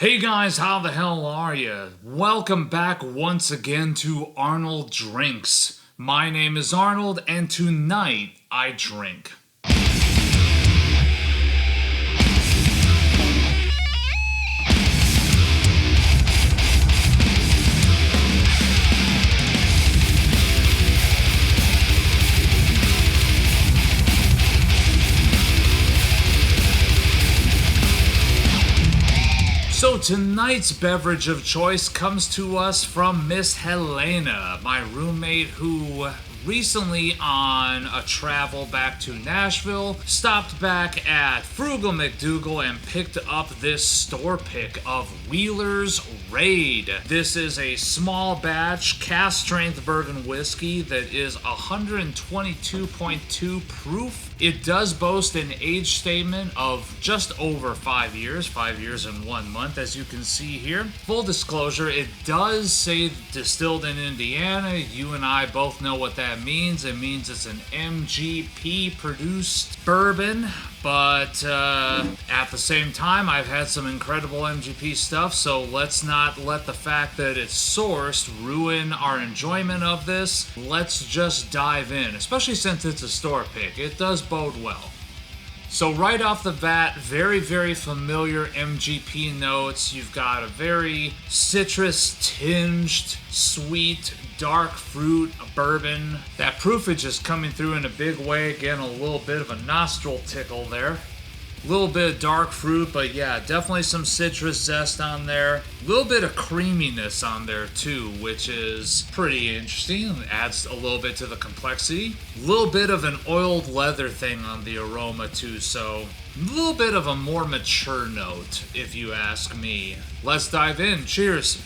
Hey guys, how the hell are you? Welcome back once again to Arnold Drinks. My name is Arnold, and tonight I drink. So tonight's beverage of choice comes to us from Miss Helena, my roommate who recently on a travel back to Nashville stopped back at Frugal McDougal and picked up this store pick of Wheeler's Raid. This is a small batch cask strength bourbon whiskey that is 122.2 proof. It does boast an age statement of just over 5 years, 5 years and 1 month, as you can see here. Full disclosure, it does say distilled in Indiana. You and I both know what that means. It means it's an MGP produced bourbon, but at the same time, I've had some incredible MGP stuff, so let's not let the fact that it's sourced ruin our enjoyment of this. Let's just dive in, especially since it's a store pick. It does bode well. So right off the bat, very, very familiar MGP notes. You've got a very citrus-tinged, sweet, dark fruit bourbon. That proofage is coming through in a big way. Again, a little bit of a nostril tickle there. A little bit of dark fruit, but yeah, definitely some citrus zest on there. A little bit of creaminess on there too, which is pretty interesting. It adds a little bit to the complexity. A little bit of an oiled leather thing on the aroma too, so a little bit of a more mature note, if you ask me. Let's dive in. Cheers.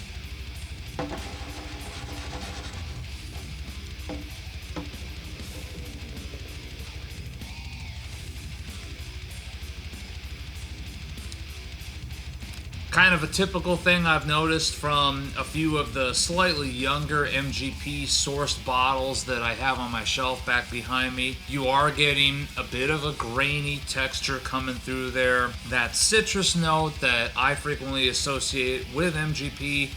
Kind of a typical thing I've noticed from a few of the slightly younger MGP sourced bottles that I have on my shelf back behind me. You are getting a bit of a grainy texture coming through there. That citrus note that I frequently associate with MGP,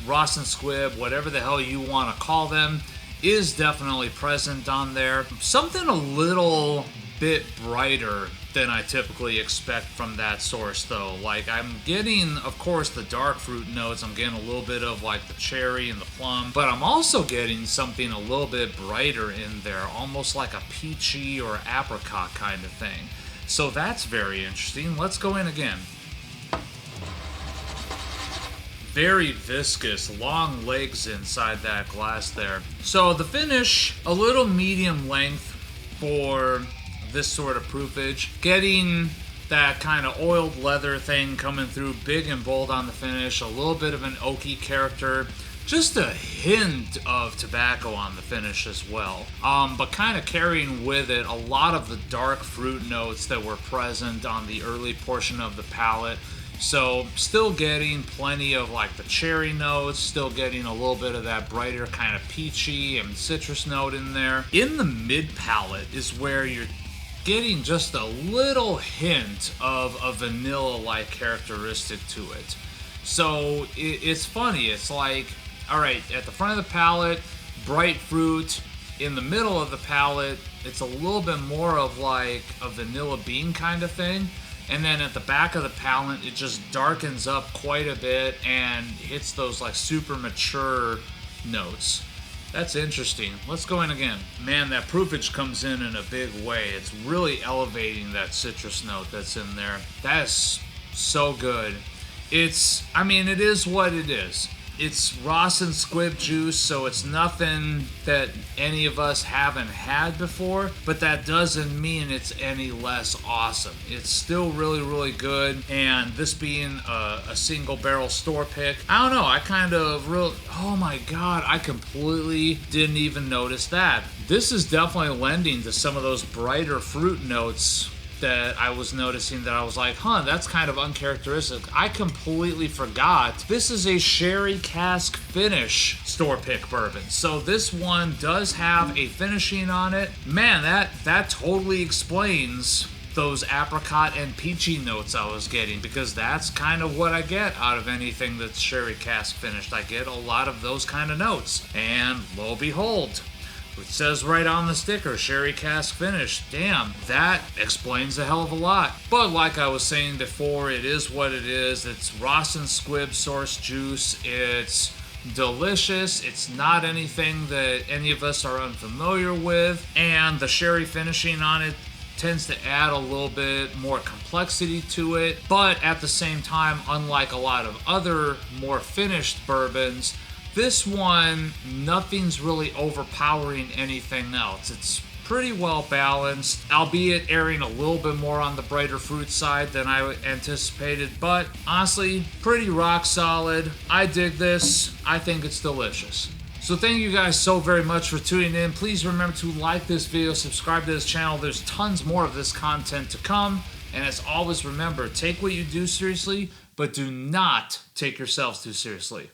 Ross and Squibb, whatever the hell you want to call them, is definitely present on there. Something a little bit brighter than I typically expect from that source though. Like, I'm getting, of course, the dark fruit notes. I'm getting a little bit of like the cherry and the plum, but I'm also getting something a little bit brighter in there, almost like a peachy or apricot kind of thing. So that's very interesting. Let's go in again. Very viscous, long legs inside that glass there. So the finish, a little medium length for this sort of proofage. Getting that kind of oiled leather thing coming through big and bold on the finish. A little bit of an oaky character. Just a hint of tobacco on the finish as well. But kind of carrying with it a lot of the dark fruit notes that were present on the early portion of the palate. So still getting plenty of like the cherry notes, still getting a little bit of that brighter kind of peachy and citrus note in there. In the mid palate is where you're getting just a little hint of a vanilla-like characteristic to it. So it's funny. It's like, all right, at the front of the palate, bright fruit. In the middle of the palate, it's a little bit more of like a vanilla bean kind of thing. And then at the back of the palate, it just darkens up quite a bit and hits those like super mature notes. That's interesting. Let's go in again. Man, that proofage comes in a big way. It's really elevating that citrus note that's in there. That is so good. It is what it is. It's Ross and Squibb juice, so it's nothing that any of us haven't had before, but that doesn't mean it's any less awesome. It's still really, really good, and this being a single barrel store pick, I don't know, oh my god, I completely didn't even notice that. This is definitely lending to some of those brighter fruit notes that I was noticing that I was like, that's kind of uncharacteristic. I completely forgot. This is a sherry cask finish store pick bourbon. So this one does have a finishing on it. Man, that totally explains those apricot and peachy notes I was getting, because that's kind of what I get out of anything that's sherry cask finished. I get a lot of those kind of notes. And lo and behold, it says right on the sticker, sherry cask finished. Damn, that explains a hell of a lot. But like I was saying before, it is what it is. It's Ross and Squibb source juice. It's delicious. It's not anything that any of us are unfamiliar with. And the sherry finishing on it tends to add a little bit more complexity to it. But at the same time, unlike a lot of other more finished bourbons, this one, nothing's really overpowering anything else. It's pretty well balanced, albeit erring a little bit more on the brighter fruit side than I anticipated, but honestly, pretty rock solid. I dig this. I think it's delicious. So thank you guys so very much for tuning in. Please remember to like this video, subscribe to this channel. There's tons more of this content to come. And as always, remember, take what you do seriously, but do not take yourselves too seriously.